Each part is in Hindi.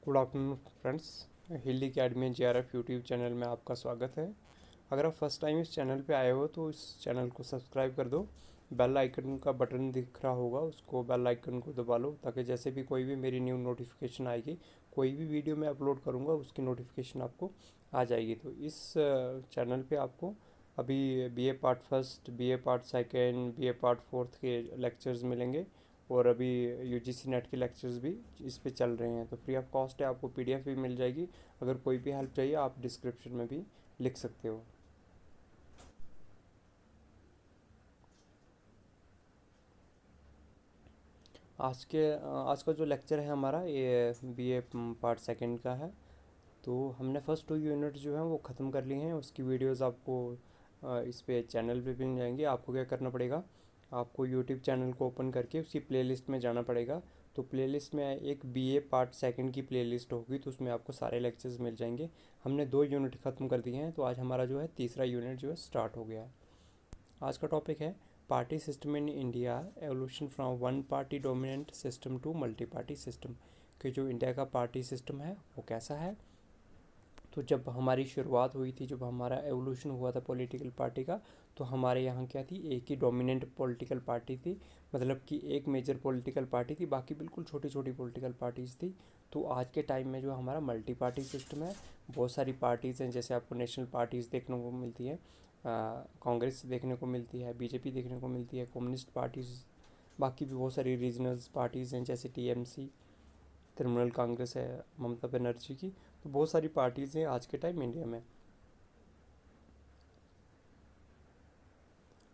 Good afternoon friends. Hill Academy JRF YouTube channel में आपका स्वागत है। अगर आप फर्स्ट टाइम इस चैनल पे आए हो तो इस चैनल को सब्सक्राइब कर दो। बेल आइकन का बटन दिख रहा होगा, उसको बेल आइकन को दबा लो ताकि जैसे भी कोई भी मेरी न्यू नोटिफिकेशन आएगी, कोई भी वीडियो मैं अपलोड करूँगा उसकी नोटिफिकेशन आपको आ जाएगी। तो इस चैनल पे आपको अभी BA part first, BA part second, BA part fourth के लेक्चर्स मिलेंगे और अभी UGC नेट के लेक्चर्स भी इस पे चल रहे हैं। तो फ्री ऑफ कॉस्ट है, आपको PDF भी मिल जाएगी। अगर कोई भी हेल्प चाहिए आप डिस्क्रिप्शन में भी लिख सकते हो। आज का जो लेक्चर है हमारा ये BA पार्ट सेकंड का है। तो हमने फर्स्ट 2 यूनिट जो हैं वो ख़त्म कर लिए हैं। उसकी वीडियोस आपको इस पे चैनल पे मिल जाएंगे। आपको क्या करना पड़ेगा, आपको यूट्यूब चैनल को ओपन करके उसकी प्लेलिस्ट में जाना पड़ेगा। तो प्लेलिस्ट में एक BA पार्ट सेकंड की प्लेलिस्ट होगी, तो उसमें आपको सारे लेक्चर्स मिल जाएंगे। हमने 2 यूनिट ख़त्म कर दिए हैं, तो आज हमारा जो है तीसरा यूनिट जो है स्टार्ट हो गया है। आज का टॉपिक है party system in India, evolution from one party dominant system to multi party system. कि जो इंडिया का पार्टी सिस्टम है वो कैसा है। तो जब हमारी शुरुआत हुई थी, जब हमारा एवोल्यूशन हुआ था पॉलिटिकल पार्टी का, तो हमारे यहाँ क्या थी, एक ही डोमिनेंट पॉलिटिकल पार्टी थी। मतलब कि एक मेजर पॉलिटिकल पार्टी थी, बाकी बिल्कुल छोटी छोटी पॉलिटिकल पार्टीज़ थी। तो आज के टाइम में जो हमारा मल्टी पार्टी सिस्टम है, बहुत सारी पार्टीज़ हैं। जैसे आपको नेशनल पार्टीज़ देखने को मिलती है, कांग्रेस देखने को मिलती है, BJP देखने को मिलती है, कम्युनिस्ट पार्टीज़, बाकी भी बहुत सारी रीजनल पार्टीज़ हैं जैसे TMC, तृणमूल कांग्रेस है ममता बनर्जी की। तो बहुत सारी पार्टीज़ हैं आज के टाइम इंडिया में।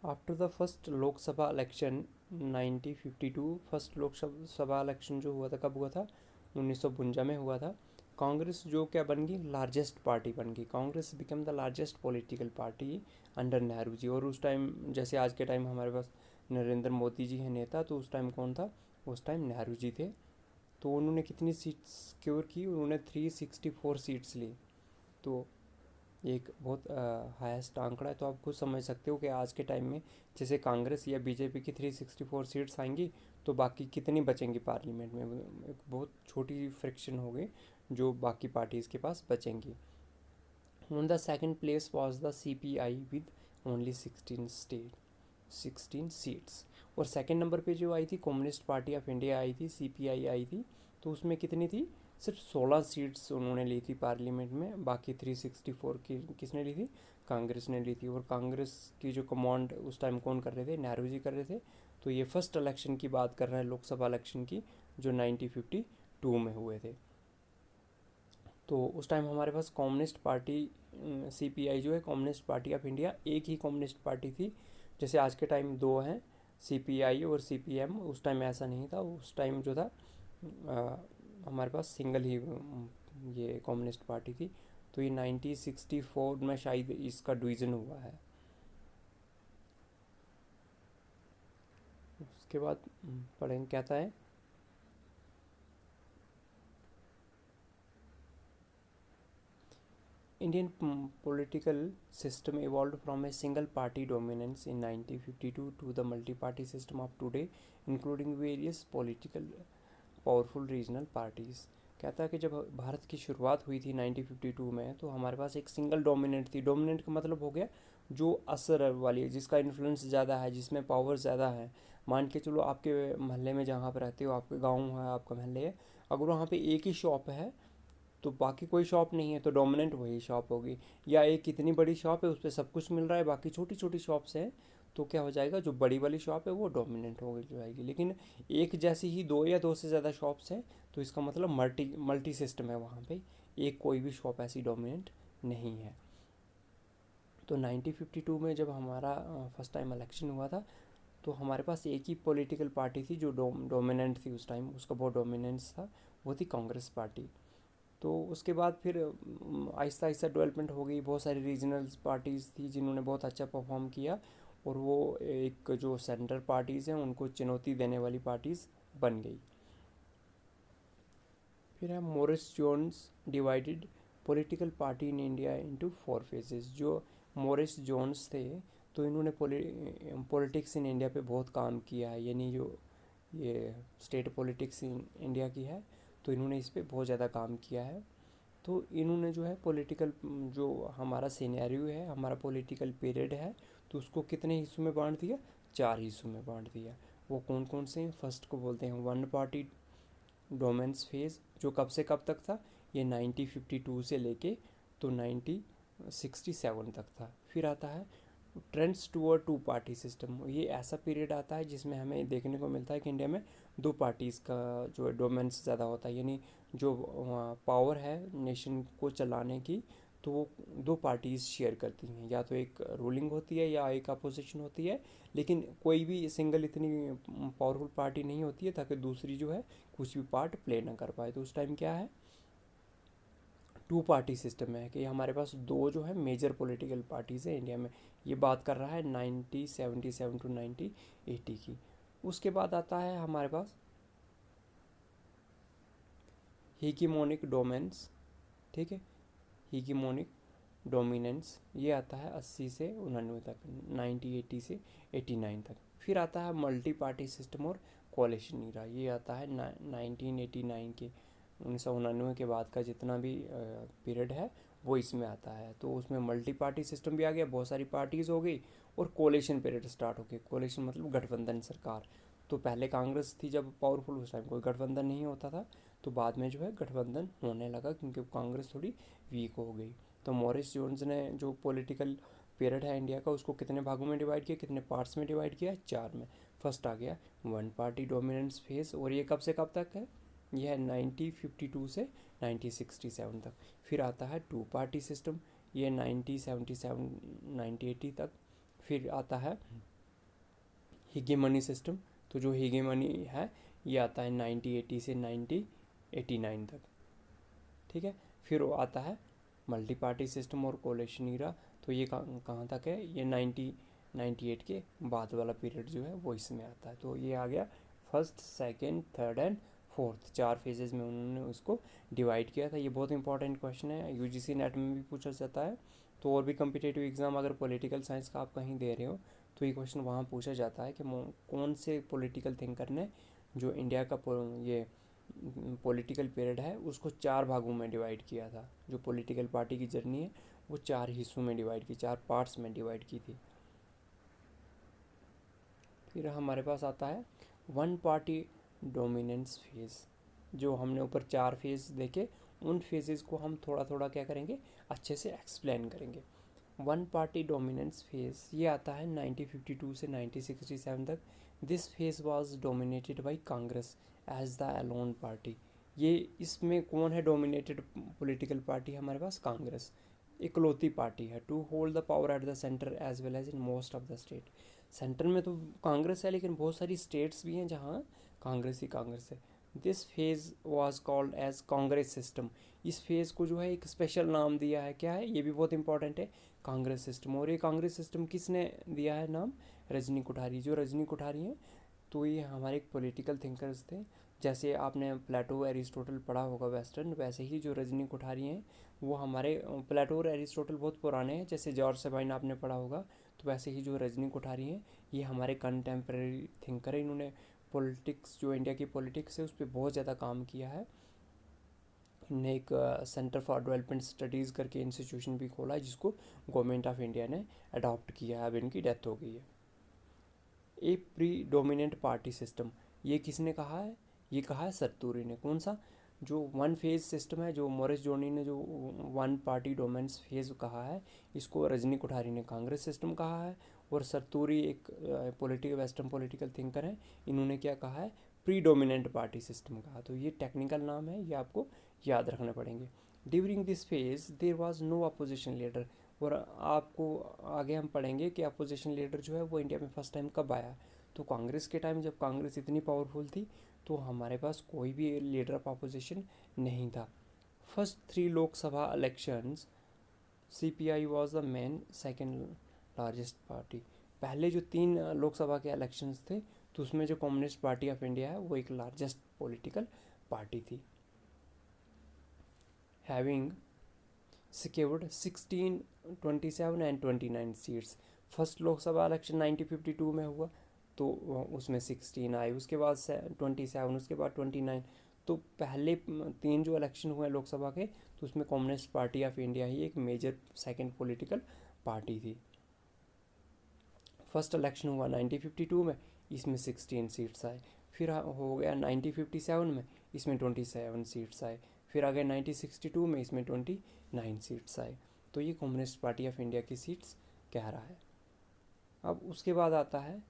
After the first Lok Sabha election 1952, first Lok Sabha election जो हुआ था, कब हुआ था, 1952 में हुआ था। कांग्रेस जो क्या बन गई, लार्जेस्ट पार्टी बन गई। Congress become the largest political party under Nehru ji. और उस टाइम जैसे आज के टाइम हमारे पास नरेंद्र मोदी जी हैं नेता, तो उस टाइम कौन था, उस टाइम नेहरू जी थे। तो उन्होंने कितनी सीट्स सिक्योर की, उन्होंने 364 सीट्स ली। तो एक बहुत हाईएस्ट आंकड़ा है। तो आप खुद समझ सकते हो कि आज के टाइम में जैसे कांग्रेस या BJP की 364 सीट्स आएंगी, तो बाकी कितनी बचेंगी पार्लियामेंट में, एक बहुत छोटी फ्रैक्शन होगी जो बाकी पार्टीज़ के पास बचेंगी। On the second place was the CPI with only 16 seats. और सेकंड नंबर पे जो आई थी कम्युनिस्ट पार्टी ऑफ इंडिया आई थी, CPI आई थी। तो उसमें कितनी थी, सिर्फ 16 सीट्स उन्होंने ली थी पार्लियामेंट में। बाकी 364 की किसने ली थी, कांग्रेस ने ली थी। और कांग्रेस की जो कमांड उस टाइम कौन कर रहे थे, नेहरू जी कर रहे थे। तो ये फर्स्ट इलेक्शन की बात कर रहे हैं, लोकसभा इलेक्शन की, जो 1952 में हुए थे। तो उस टाइम हमारे पास कम्युनिस्ट पार्टी CPI जो है, कम्युनिस्ट पार्टी ऑफ इंडिया, एक ही कम्युनिस्ट पार्टी थी। जैसे आज के टाइम दो हैं, CPI और CPM। उस टाइम ऐसा नहीं था। उस टाइम जो था हमारे पास सिंगल ही ये कम्युनिस्ट पार्टी थी। तो ये 1964 में शायद इसका डिवीज़न हुआ है। उसके बाद पढ़ेंगे कहता है, Indian political system evolved from a single party dominance in 1952 to the multi-party system of today, including various political powerful regional parties. कहता है कि जब भारत की शुरुआत हुई थी 1952 में, तो हमारे पास एक सिंगल डोमिनेंट थी। डोमिनेंट का मतलब हो गया जो असर वाली है, जिसका इन्फ्लुएंस ज़्यादा है, जिसमें पावर ज़्यादा है। मान के चलो आपके मोहल्ले में जहाँ पर रहते हो, आपके गांव है, आपका मोहल्ले है, अगर वहाँ पे एक ही शॉप है तो बाकी कोई शॉप नहीं है, तो डोमिनेंट वही शॉप होगी। या एक कितनी बड़ी शॉप है, उस पर सब कुछ मिल रहा है, बाकी छोटी छोटी शॉप्स हैं, तो क्या हो जाएगा, जो बड़ी वाली शॉप है वो डोमिनेंट हो जाएगी। लेकिन एक जैसी ही दो या दो से ज़्यादा शॉप्स हैं, तो इसका मतलब मल्टी मल्टी सिस्टम है वहाँ पे, एक कोई भी शॉप ऐसी डोमिनेंट नहीं है। तो 1952 में जब हमारा फर्स्ट टाइम इलेक्शन हुआ था, तो हमारे पास एक ही पॉलिटिकल पार्टी थी जो डोमिनेंट थी उस टाइम, उसका बहुत डोमिनेंस था, वो थी कांग्रेस पार्टी। तो उसके बाद फिर आहिस्ता आहिस्ता डेवलपमेंट हो गई। बहुत सारी रीजनल पार्टीज़ थी जिन्होंने बहुत अच्छा परफॉर्म किया, और वो एक जो सेंटर पार्टीज़ हैं उनको चुनौती देने वाली पार्टीज़ बन गई। फिर है Morris Jones divided political party in India into 4 phases. जो मोरिस जोन्स थे, तो इन्होंने पॉलिटिक्स इन इंडिया पे बहुत काम किया है, यानी जो ये स्टेट पॉलिटिक्स इन इंडिया की है, तो इन्होंने इस पर बहुत ज़्यादा काम किया है। तो इन्होंने जो है पॉलिटिकल जो हमारा सिनेरियो है, हमारा पॉलिटिकल पीरियड है, तो उसको कितने हिस्सों में बांट दिया, 4 हिस्सों में बांट दिया। वो कौन कौन से हैं? फर्स्ट को बोलते हैं वन पार्टी डोमेंस फेज, जो कब से कब तक था, ये 1952 से लेके तो 1967 तक था। फिर आता है trends toward two party system, ये ऐसा पीरियड आता है जिसमें हमें देखने को मिलता है कि इंडिया में दो पार्टीज़ का जो डोमेंस ज़्यादा होता है, यानी जो पावर है नेशन को चलाने की, तो वो दो पार्टीज़ शेयर करती हैं, या तो एक रूलिंग होती है या एक अपोजिशन होती है, लेकिन कोई भी सिंगल इतनी पावरफुल पार्टी नहीं होती है ताकि दूसरी जो है कुछ भी पार्ट प्ले ना कर पाए। तो उस टाइम क्या है, टू पार्टी सिस्टम है कि हमारे पास दो जो है मेजर पॉलिटिकल पार्टीज़ है इंडिया में। ये बात कर रहा है 1977 टू 1980 की। उसके बाद आता है हमारे पास हीगेमोनिक डोमेंस, ठीक है, हीगेमोनिक डोमिनेंस, ये आता है 80 से 99 तक, 1980 से 89 तक। फिर आता है मल्टी पार्टी सिस्टम और कोalition ईरा, ये आता है 1989 के 1999 के बाद का जितना भी पीरियड है वो इसमें आता है। तो उसमें मल्टी पार्टी सिस्टम भी आ गया, बहुत सारी पार्टीज़ हो गई, और कोalition पीरियड स्टार्ट हो गया। कोalition मतलब गठबंधन सरकार। तो पहले कांग्रेस थी जब पावरफुल, उस टाइम कोई गठबंधन नहीं होता था, तो बाद में जो है गठबंधन होने लगा क्योंकि कांग्रेस थोड़ी वीक हो गई। तो मॉरिस जोन्स ने जो पॉलिटिकल पीरियड है इंडिया का उसको कितने भागों में डिवाइड किया, कितने पार्ट्स में डिवाइड किया, 4 में। फर्स्ट आ गया वन पार्टी डोमिनेंस फेज, और ये कब से कब तक है, यह है 1952 से 1967 तक। फिर आता है टू पार्टी सिस्टम, ये 1977 1980 तक। फिर आता है हीगेमनी सिस्टम, तो जो हीगेमनी है ये आता है 1980 से 1989 तक, ठीक है। फिर वो आता है मल्टी पार्टी सिस्टम और कोalition ईरा, तो ये कहाँ तक है, ये 1998 के बाद वाला पीरियड जो है वो इसमें आता है। तो ये आ गया first, second, third and fourth, 4 phases में उन्होंने उसको डिवाइड किया था। ये बहुत इंपॉर्टेंट क्वेश्चन है, यूजीसी नेट में भी पूछा जाता है। तो और भी कम्पिटेटिव एग्ज़ाम अगर पॉलिटिकल साइंस का आप कहीं दे रहे हो तो ये क्वेश्चन वहाँ पूछा जाता है कि कौन से पॉलिटिकल थिंकर ने जो इंडिया का ये पॉलिटिकल पीरियड है उसको 4 भागों में डिवाइड किया था। जो पॉलिटिकल पार्टी की जर्नी है वो 4 हिस्सों में डिवाइड की, 4 पार्ट्स में डिवाइड की थी। फिर हमारे पास आता है वन पार्टी डोमिनेंस फेज। जो हमने ऊपर 4 फेज देखे, उन फेजेस को हम थोड़ा थोड़ा क्या करेंगे, अच्छे से एक्सप्लेन करेंगे। वन पार्टी डोमिनेंस फेज ये आता है 1952 से 1967 तक। This phase was dominated by Congress as the alone party. ये इसमें कौन है डोमिनेटेड पॉलिटिकल पार्टी, हमारे पास कांग्रेस इकलौती पार्टी है to hold the power at the centre as well as in most of the state. Centre में तो कांग्रेस है लेकिन बहुत सारी स्टेट्स भी हैं जहाँ कांग्रेस ही कांग्रेस है। This phase was called as Congress system. इस फेज को जो है एक स्पेशल नाम दिया है, क्या है, ये भी बहुत इंपॉर्टेंट है, कांग्रेस सिस्टम। और ये कांग्रेस सिस्टम किसने दिया है नाम, रजनी कोठारी। जो रजनी कोठारी हैं तो ये हमारे एक पॉलिटिकल थिंकर्स थे। जैसे आपने प्लेटो एरिस्टोटल पढ़ा होगा वेस्टर्न, वैसे ही जो रजनी कोठारी हैं वो हमारे प्लेटो और एरिस्टोटल बहुत पुराने हैं, जैसे जॉर्ज सेबाइन आपने पढ़ा होगा, तो वैसे ही जो रजनी कोठारी हैं ये हमारे कंटेम्प्रेरी थिंकर है। इन्होंने पॉलिटिक्स, जो इंडिया की पॉलिटिक्स है उस पर बहुत ज़्यादा काम किया है। इन्होंने एक सेंटर फॉर डेवलपमेंट स्टडीज़ करके इंस्टीट्यूशन भी खोला है जिसको गवर्नमेंट ऑफ इंडिया ने अडॉप्ट किया है, अब इनकी डेथ हो गई है। ए प्री डोमिनेंट पार्टी सिस्टम, ये किसने कहा है, ये कहा है सरतूरी ने। कौन सा, जो वन फेज सिस्टम है, जो मॉरिस जोनी ने जो वन पार्टी डोमेंस फेज कहा है, इसको रजनी कोठारी ने कांग्रेस सिस्टम कहा है। और सरतूरी एक पॉलिटिकल वेस्टर्न पॉलिटिकल थिंकर हैं, इन्होंने क्या कहा है, प्री डोमिनेंट पार्टी सिस्टम कहा। तो ये टेक्निकल नाम है, ये आपको याद रखने पड़ेंगे। During this phase there was no opposition leader. और आपको आगे हम पढ़ेंगे कि अपोजिशन लीडर जो है वो इंडिया में फर्स्ट टाइम कब आया। तो कांग्रेस के टाइम जब कांग्रेस इतनी पावरफुल थी तो हमारे पास कोई भी लीडर ऑफ अपोजिशन नहीं था। First 3 Lok Sabha elections CPI was the main second largest party. पहले जो 3 लोकसभा के इलेक्शंस थे तो उसमें जो कम्युनिस्ट पार्टी ऑफ इंडिया है वो एक लार्जेस्ट पॉलिटिकल पार्टी थी, having secured 16, 27 and 29 seats. First Lok Sabha election 1952 में हुआ तो उसमें 16 आए, उसके बाद 27, उसके बाद 29, तो पहले 3 जो इलेक्शन हुए लोकसभा के, तो उसमें कम्युनिस्ट पार्टी ऑफ इंडिया ही एक मेजर सेकंड पॉलिटिकल पार्टी थी। फर्स्ट इलेक्शन हुआ 1952 में, इसमें 16 सीट्स आए। फिर हो गया 1957 में, इसमें 27 सीट्स आए। फिर आ गए 1962 में, इसमें 29 सीट्स आए। तो ये कम्युनिस्ट पार्टी ऑफ इंडिया की सीट्स कह रहा है। अब उसके बाद आता है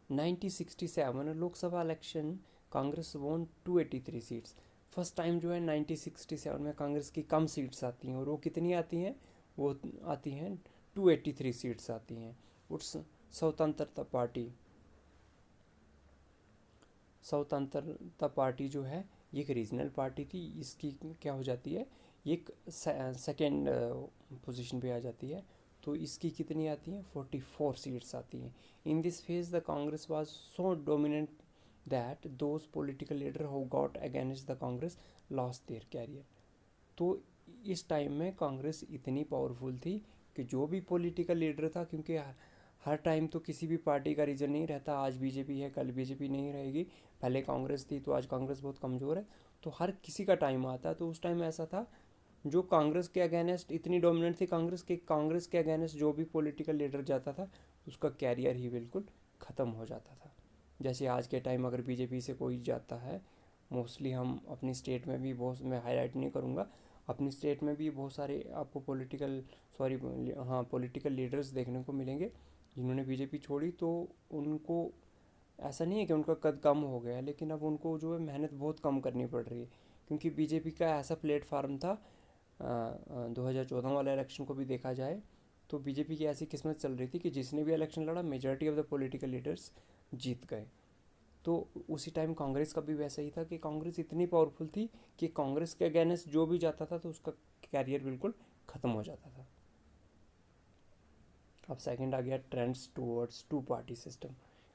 1967 लोकसभा इलेक्शन, कांग्रेस वोन 283 सीट्स। फर्स्ट टाइम जो है 1967 में कांग्रेस की कम सीट्स आती हैं, और वो कितनी आती हैं, वो आती हैं 283 सीट्स आती हैं। उस स्वतंत्रता पार्टी जो है ये एक रीजनल पार्टी थी, इसकी क्या हो जाती है, ये एक सेकेंड पोजीशन पे आ जाती है। तो इसकी कितनी आती हैं, 44 सीट्स आती हैं। In this phase the Congress was so dominant that those political leader who got against the Congress lost their career. तो इस टाइम में कांग्रेस इतनी पावरफुल थी कि जो भी पॉलिटिकल लीडर था, क्योंकि हर टाइम तो किसी भी पार्टी का रीजन नहीं रहता, आज बीजेपी है कल बीजेपी नहीं रहेगी, पहले कांग्रेस थी तो आज कांग्रेस बहुत कमज़ोर है, तो हर किसी का टाइम आता है। तो उस टाइम ऐसा था, जो कांग्रेस के अगेंस्ट इतनी डोमिनेंट थी कांग्रेस के अगेंस्ट जो भी पॉलिटिकल लीडर जाता था उसका कैरियर ही बिल्कुल ख़त्म हो जाता था। जैसे आज के टाइम अगर बीजेपी से कोई जाता है, मोस्टली हम अपनी स्टेट में भी बहुत, मैं हाईलाइट नहीं करूँगा, अपनी स्टेट में भी बहुत सारे आपको पॉलिटिकल लीडर्स देखने को मिलेंगे जिन्होंने बीजेपी छोड़ी। तो उनको ऐसा नहीं है कि उनका कद कम हो गया, लेकिन अब उनको जो है मेहनत बहुत कम करनी पड़ रही है, क्योंकि बीजेपी का ऐसा प्लेटफार्म था। 2014 वाला इलेक्शन को भी देखा जाए तो बीजेपी की ऐसी किस्मत चल रही थी कि जिसने भी इलेक्शन लड़ा majority of the political leaders जीत गए। तो उसी टाइम कांग्रेस का भी वैसा ही था कि कांग्रेस इतनी पावरफुल थी कि कांग्रेस के अगेंस्ट जो भी जाता था तो उसका कैरियर बिल्कुल ख़त्म हो जाता था। अब सेकंड आ गया trends towards two party system.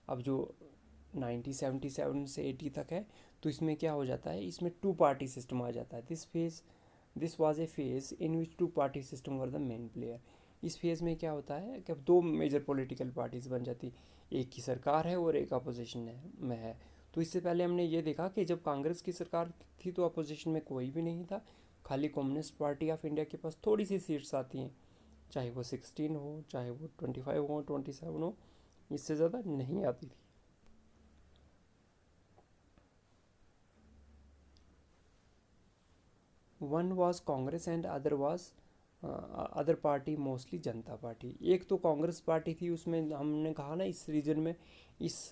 अब जो 1977 से 80 तक है, तो इसमें क्या हो जाता है, इसमें टू पार्टी सिस्टम आ जाता है। This was a phase in which two party system were the main player. इस फेज़ में क्या होता है कि अब दो मेजर पॉलिटिकल पार्टीज बन जाती, एक की सरकार है और एक अपोजिशन में है। तो इससे पहले हमने ये देखा कि जब कांग्रेस की सरकार थी तो अपोजिशन में कोई भी नहीं था, खाली कम्युनिस्ट पार्टी ऑफ इंडिया के पास थोड़ी सी सीट्स आती हैं, चाहे वो 16 हो, चाहे वो 25 हो, 27 हो, इससे ज़्यादा नहीं आती थी। One was Congress and other party mostly Janata party. एक तो कांग्रेस पार्टी थी, उसमें हमने कहा ना इस रीजन में, इस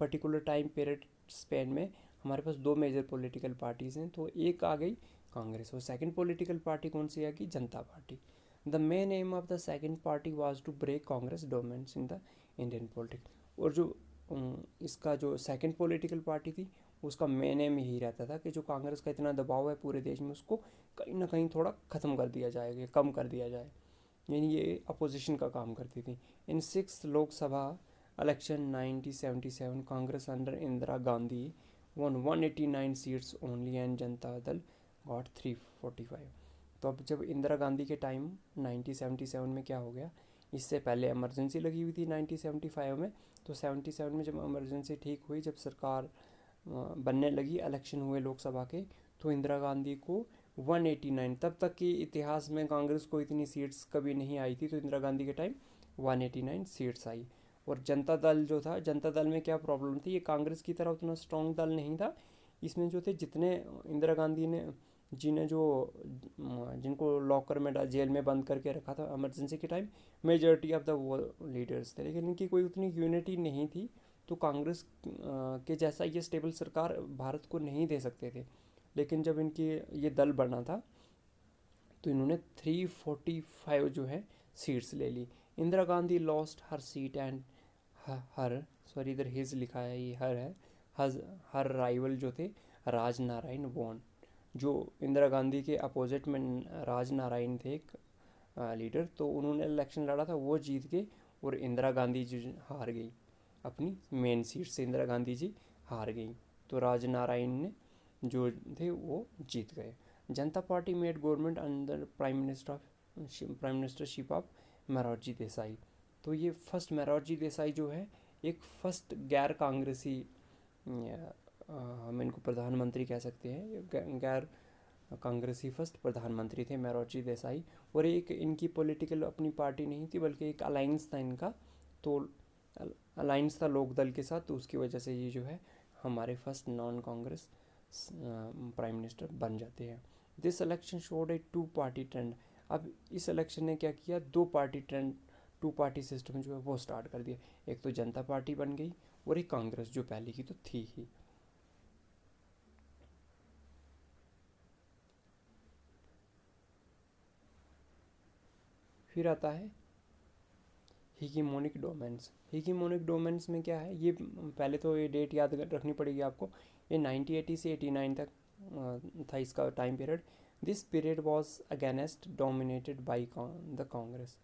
पर्टिकुलर टाइम पीरियड स्पेन में हमारे पास दो मेजर पॉलिटिकल पार्टीज़ हैं। तो एक आ गई कांग्रेस और सेकंड पॉलिटिकल पार्टी कौन सी आ गई, Janata Party. The main aim of the second party was to break Congress dominance in the Indian politics. और जो इसका जो सेकंड पॉलिटिकल पार्टी थी उसका मेन एम यही रहता था कि जो कांग्रेस का इतना दबाव है पूरे देश में उसको कहीं ना कहीं थोड़ा ख़त्म कर दिया जाएगा, कम कर दिया जाए, यानी ये अपोजिशन का काम करती थी। इन 6 Lok Sabha election 1977 Congress under Indira Gandhi one 189 seats only and Janata Dal got 345। तो अब जब इंदिरा गांधी के टाइम 1977 में क्या हो गया, इससे पहले इमरजेंसी लगी हुई थी 1975 में, तो 77 में जब इमरजेंसी ठीक हुई, जब सरकार बनने लगी, इलेक्शन हुए लोकसभा के, तो इंदिरा गांधी को 189, तब तक के इतिहास में कांग्रेस को इतनी सीट्स कभी नहीं आई थी, तो इंदिरा गांधी के टाइम 189 सीट्स आई। और जनता दल जो था, जनता दल में क्या प्रॉब्लम थी, ये कांग्रेस की तरह उतना स्ट्रॉन्ग दल नहीं था। इसमें जो थे जितने इंदिरा गांधी ने जिनको लॉकर में जेल में बंद करके रखा था इमरजेंसी के टाइम, मेजॉरिटी ऑफ द वो लीडर्स थे, लेकिन इनकी कोई उतनी यूनिटी नहीं थी। तो कांग्रेस के जैसा ये स्टेबल सरकार भारत को नहीं दे सकते थे। लेकिन जब इनकी ये दल बना था तो इन्होंने 345 जो है सीट्स ले ली। Indira Gandhi lost her seat and इधर हिज लिखा है, ये हर है, हर राइवल जो थे राज नारायण वॉन। जो इंदिरा गांधी के अपोजिट में राज नारायण थे एक लीडर, तो उन्होंने इलेक्शन लड़ा था, वो जीत गए और इंदिरा गांधी जी हार गई, अपनी मेन सीट से इंदिरा गांधी जी हार गई, तो राज नारायण ने जो थे वो जीत गए। जनता party made government under prime ministership of Morarji Desai. तो ये फर्स्ट मोरारजी देसाई जो है एक फर्स्ट गैर कांग्रेसी हम इनको प्रधानमंत्री कह सकते हैं, गैर कांग्रेसी फर्स्ट प्रधानमंत्री थे मोरारजी देसाई। और एक इनकी पॉलिटिकल अपनी पार्टी नहीं थी, बल्कि एक अलाइंस था इनका, तो अलाइंस था लोकदल के साथ, तो उसकी वजह से ये जो है हमारे first non Congress prime minister बन जाते हैं। This election showed a two party trend. अब इस इलेक्शन ने क्या किया, दो party trend, two party system जो है वो स्टार्ट कर दिया। एक तो जनता पार्टी बन गई और एक कांग्रेस जो पहले की तो थी ही। फिर आता है हीगेमोनिक डोमेन्स। हीगेमोनिक डोमेन्स में क्या है, ये पहले तो ये डेट याद रखनी पड़ेगी आपको, ये 1980 से 89 तक था इसका time period. This period was against dominated by the Congress.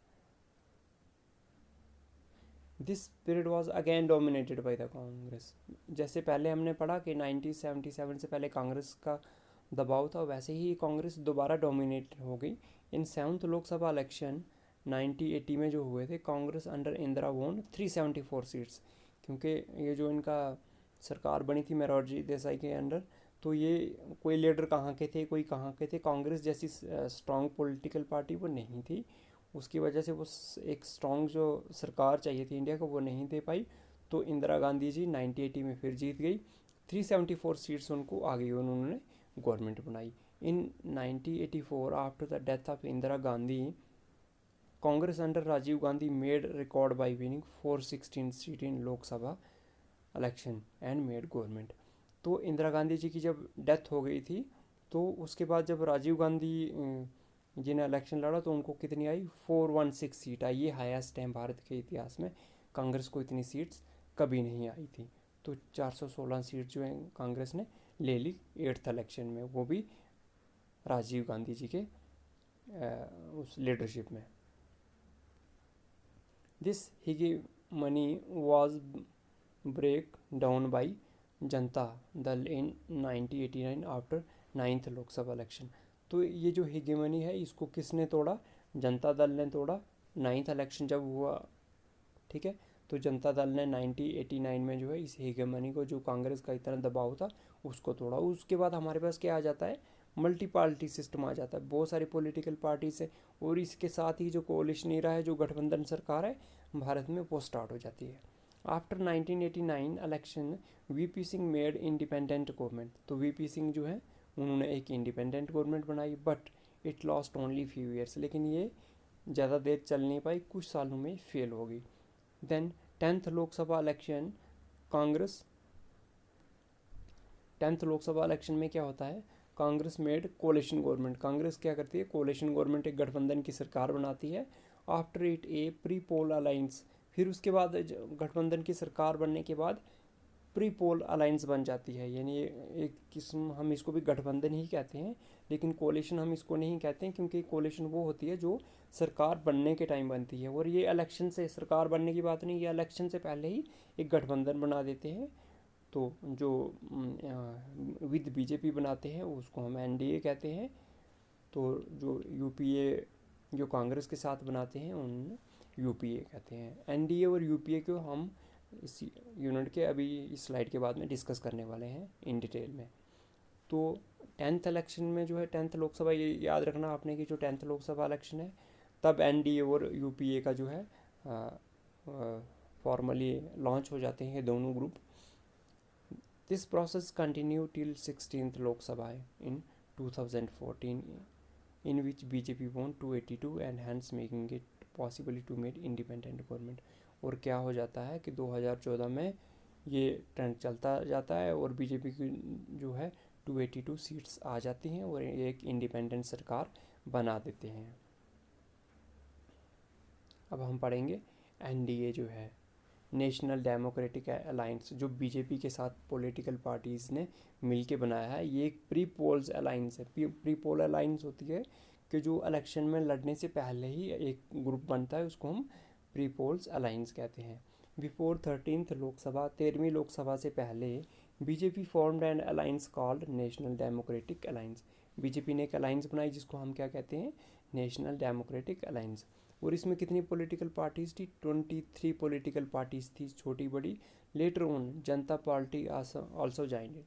This period was again dominated by the Congress. जैसे पहले हमने पढ़ा कि 1977 से पहले कांग्रेस का दबाव था, वैसे ही कांग्रेस दोबारा डोमिनेट हो गई। इन 7th लोकसभा इलेक्शन 1980 में जो हुए थे, कांग्रेस अंडर इंदिरा वोन 374 सीट्स। क्योंकि ये जो इनका सरकार बनी थी मोरारजी देसाई के अंडर, तो ये कोई लीडर कहाँ के थे, कोई कहाँ के थे, कांग्रेस जैसी स्ट्रॉन्ग पॉलिटिकल पार्टी वो नहीं थी। उसकी वजह से वो एक स्ट्रॉन्ग जो सरकार चाहिए थी इंडिया को, वो नहीं दे पाई। तो इंदिरा गांधी जी 1980 में फिर जीत गई, 374 सीट्स उनको आ गई, उन्होंने गवर्नमेंट बनाई। In 1984 after the death of Indira Gandhi, Congress under Rajiv Gandhi made record by winning 416 seat in Lok Sabha election and made government. तो इंदिरा गांधी जी की जब डेथ हो गई थी, तो उसके बाद जब राजीव गांधी जी ने इलेक्शन लड़ा, तो उनको कितनी आई, 416 सीट आई। ये हाईएस्ट है भारत के इतिहास में, कांग्रेस को इतनी सीट्स कभी नहीं आई थी। तो 416 सीट जो है कांग्रेस ने ले ली 8th इलेक्शन में, वो भी राजीव गांधी जी के उस लीडरशिप में। This hegemony was break down by Janata Dal in 1989 after 9th Lok Sabha election. तो ये जो hegemony है, इसको किसने तोड़ा, जनता दल ने तोड़ा 9th इलेक्शन जब हुआ, ठीक है। तो जनता दल ने 1989 में जो है इस hegemony को, जो कांग्रेस का इतना दबाव था, उसको तोड़ा। उसके बाद हमारे पास क्या आ जाता है, मल्टी पार्टी सिस्टम आ जाता है, बहुत सारी पॉलिटिकल पार्टी से। और इसके साथ ही जो कोalition रहा है, जो गठबंधन सरकार है भारत में, वो स्टार्ट हो जाती है। After 1989 election VP Singh made independent government. तो वीपी सिंह जो है उन्होंने एक इंडिपेंडेंट गवर्नमेंट बनाई, but it lost only few years. लेकिन ये ज़्यादा देर चल नहीं पाई, कुछ सालों में फेल हो गई। Then 10th Lok Sabha election, Congress 10th Lok Sabha election में क्या होता है, Congress made coalition government. Congress क्या करती है, कोalition गवर्नमेंट, एक गठबंधन की सरकार बनाती है। After it A pre poll alliance, फिर उसके बाद गठबंधन की सरकार बनने के बाद प्री पोल अलायंस बन जाती है। यानी एक किस्म, हम इसको भी गठबंधन ही कहते हैं, लेकिन कोalition हम इसको नहीं कहते हैं, क्योंकि कोalition वो होती है जो सरकार बनने के टाइम बनती है। और ये इलेक्शन से, सरकार बनने की बात नहीं, ये इलेक्शन से पहले ही एक गठबंधन बना देते हैं। तो जो विद बीजेपी बनाते हैं उसको हम एनडीए कहते हैं। तो जो यूपीए जो कांग्रेस के साथ बनाते हैं उन यूपीए कहते हैं। एनडीए और यूपीए को हम इस यूनिट के अभी इस स्लाइड के बाद में डिस्कस करने वाले हैं इन डिटेल में। तो 10th इलेक्शन में जो है, 10th लोकसभा, ये याद रखना आपने कि जो 10th लोकसभा इलेक्शन है, तब एनडीए और यूपीए का जो है फॉर्मली लॉन्च हो जाते हैं दोनों group. This process continue till 16th Lok Sabha in 2014, in which BJP won 282 and hence making it possible to make independent government। और क्या हो जाता है कि 2014 में ये ट्रेंड चलता जाता है और बीजेपी की जो है 282 सीट्स आ जाती हैं और एक इंडिपेंडेंट सरकार बना देते हैं। अब हम पढ़ेंगे एनडीए जो है, नेशनल डेमोक्रेटिक अलायंस, जो बीजेपी के साथ पॉलिटिकल पार्टीज़ ने मिलके बनाया है। ये एक प्री पोल्स अलायंस है। प्री पोल अलायंस होती है कि जो इलेक्शन में लड़ने से पहले ही एक ग्रुप बनता है, उसको हम प्री पोल्स अलायंस कहते हैं। बिफोर 13th लोकसभा, 13वीं लोकसभा से पहले, BJP formed an alliance called national democratic alliance. BJP ने एक अलायंस बनाई जिसको हम क्या कहते हैं, नेशनल डेमोक्रेटिक अलायंस। और इसमें कितनी पॉलिटिकल पार्टीज़ थी, 23 पॉलिटिकल पार्टीज़ थी, छोटी बड़ी। Later on Janata party also joined.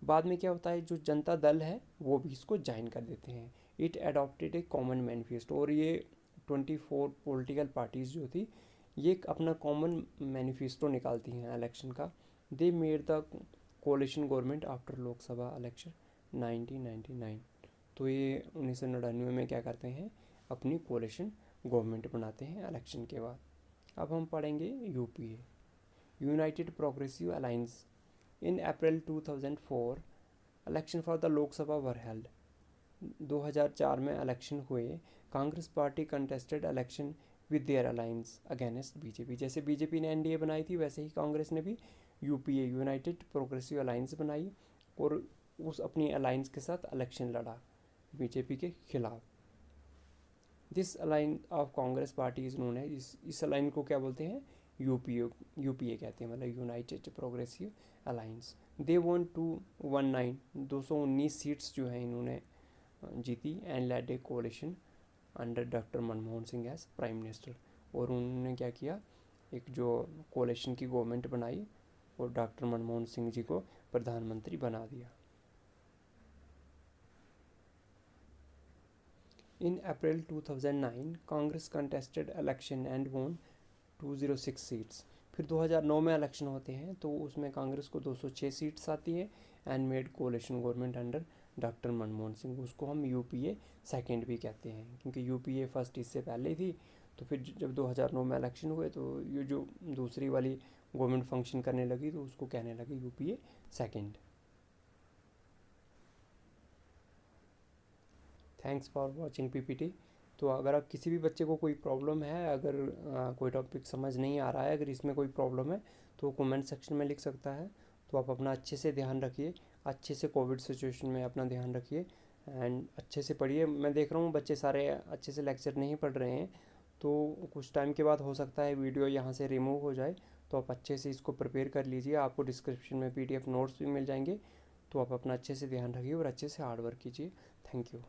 बाद में क्या होता है, जो जनता दल है वो भी इसको ज्वाइन कर देते हैं। It adopted A common manifesto, और ये 24 पॉलिटिकल पार्टीज़ जो थी ये एक अपना कॉमन मैनिफेस्टो निकालती हैं इलेक्शन का। They made the कोalition government after Lok Sabha election 1999। तो ये 1999 में क्या करते हैं, अपनी कोalition गवर्नमेंट बनाते हैं इलेक्शन के बाद। अब हम पढ़ेंगे UPA, United Progressive alliance. In April 2004 election for the Lok Sabha were held. 2004 में इलेक्शन हुए। Congress party contested election with their alliance against BJP. जैसे बीजेपी ने एनडीए बनाई थी वैसे ही कांग्रेस ने भी यूपीए, यूनाइटेड प्रोग्रेसिव अलायंस बनाई और उस अपनी अलायंस के साथ इलेक्शन लड़ा बीजेपी के खिलाफ। This align of Congress party is known है, इस अलाइन को क्या बोलते हैं, यूपीए कहते हैं, मतलब United Progressive Alliance. They won 219 seats जो हैं इन्होंने जीती and led a coalition under doctor Manmohan Singh as prime minister. और उन्होंने क्या किया, एक जो कोalition की गवर्नमेंट बनाई और डॉक्टर मनमोहन सिंह जी को प्रधानमंत्री बना दिया। इन अप्रैल 2009 कांग्रेस कंटेस्टेड इलेक्शन एंड वोन 206 सीट्स। फिर 2009 में इलेक्शन होते हैं तो उसमें कांग्रेस को 206 सीट्स आती है and made coalition government under doctor Manmohan Singh. उसको हम यूपीए सेकेंड भी कहते हैं क्योंकि यूपीए फर्स्ट इससे पहले थी। तो फिर जब 2009 में इलेक्शन हुए तो ये जो दूसरी वाली गवर्नमेंट फंक्शन करने लगी तो उसको कहने लगे UPA second. Thanks for watching PPT. तो अगर आप किसी भी बच्चे को कोई प्रॉब्लम है, अगर कोई टॉपिक समझ नहीं आ रहा है, अगर इसमें कोई प्रॉब्लम है तो कमेंट सेक्शन में लिख सकता है। तो आप अपना अच्छे से ध्यान रखिए, अच्छे से कोविड सिचुएशन में अपना ध्यान रखिए एंड अच्छे से पढ़िए। मैं देख रहा हूँ बच्चे सारे अच्छे से लेक्चर नहीं पढ़ रहे हैं, तो कुछ टाइम के बाद हो सकता है वीडियो यहाँ से रिमूव हो जाए। तो आप अच्छे से इसको प्रिपेयर कर लीजिए, आपको डिस्क्रिप्शन में PDF नोट्स भी मिल जाएंगे। तो आप अपना अच्छे से ध्यान रखिए और अच्छे से हार्ड वर्क कीजिए। Thank you.